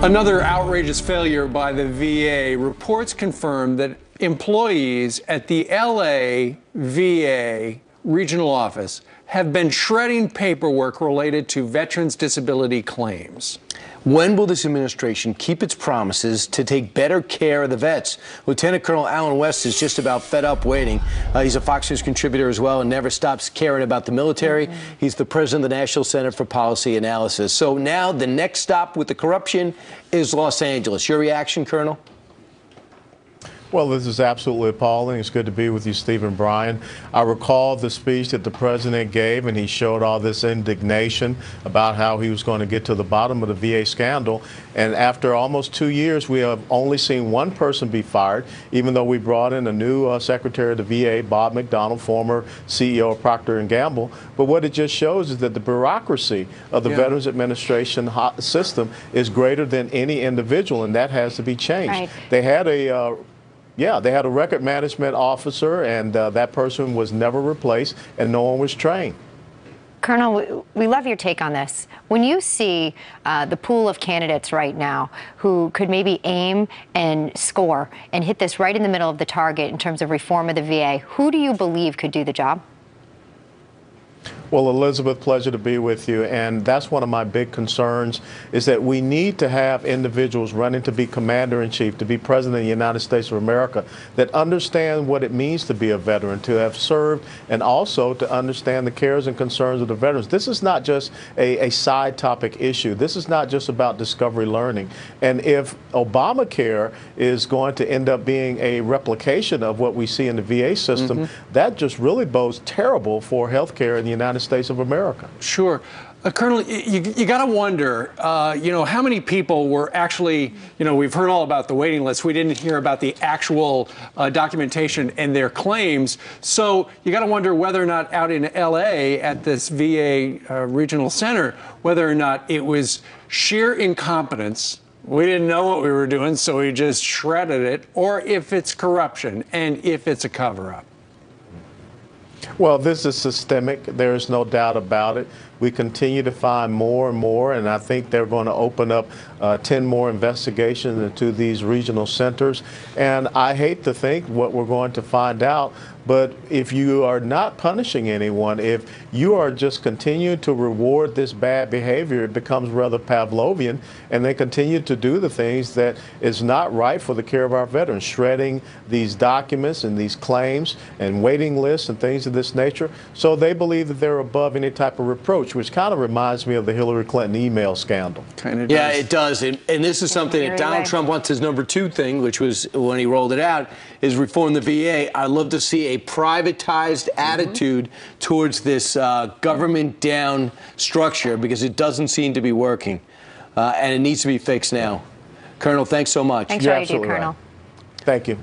Another outrageous failure by the VA. Reports confirm that employees at the LA VA regional office have been shredding paperwork related to veterans' disability claims. When will this administration keep its promises to take better care of the vets? Lieutenant Colonel Allen West is just about fed up waiting. He's a Fox News contributor as well and never stops caring about the military. He's the president of the National Center for Policy Analysis. So now the next stop with the corruption is Los Angeles. Your reaction, Colonel? Well, this is absolutely appalling. It's good to be with you, Stephen Bryan. I recall the speech that the president gave, and he showed all this indignation about how he was going to get to the bottom of the VA scandal. And after almost 2 years, we have only seen one person be fired, even though we brought in a new secretary of the VA, Bob McDonnell, former CEO of Procter & Gamble. But what it just shows is that the bureaucracy of the Veterans Administration system is greater than any individual, and that has to be changed. Right. They had a they had a record management officer, and that person was never replaced, and no one was trained. Colonel, we love your take on this. When you see the pool of candidates right now who could maybe aim and score and hit this right in the middle of the target in terms of reform of the VA, who do you believe could do the job? Well, Elizabeth, pleasure to be with you. And that's one of my big concerns, is that we need to have individuals running to be commander-in-chief, to be president of the United States of America, that understand what it means to be a veteran, to have served, and also to understand the cares and concerns of the veterans. This is not just a side topic issue. This is not just about discovery learning. And if Obamacare is going to end up being a replication of what we see in the VA system, that just really bodes terrible for health care in the United States of America. Sure. Colonel, you got to wonder, you know, how many people were actually, you know, we've heard all about the waiting list. We didn't hear about the actual documentation and their claims. So you got to wonder whether or not out in LA at this VA regional center, whether or not it was sheer incompetence. We didn't know what we were doing, so we just shredded it, or if it's corruption and if it's a cover-up. Well, this is systemic. There is no doubt about it. We continue to find more and more, and I think they're going to open up 10 more investigations into these regional centers. And I hate to think what we're going to find out, but if you are not punishing anyone, if you are just continuing to reward this bad behavior, it becomes rather Pavlovian, and they continue to do the things that is not right for the care of our veterans, shredding these documents and these claims and waiting lists and things of this nature. So they believe that they're above any type of reproach, which kind of reminds me of the Hillary Clinton email scandal. Kind of Yeah, it does. And this is something that Donald Trump wants his #2 thing, which was when he rolled it out, is reform the VA. I'd love to see a privatized attitude towards this government-down structure, because it doesn't seem to be working. And it needs to be fixed now. Colonel, thanks so much. Thanks for all you do, Colonel. Thank you.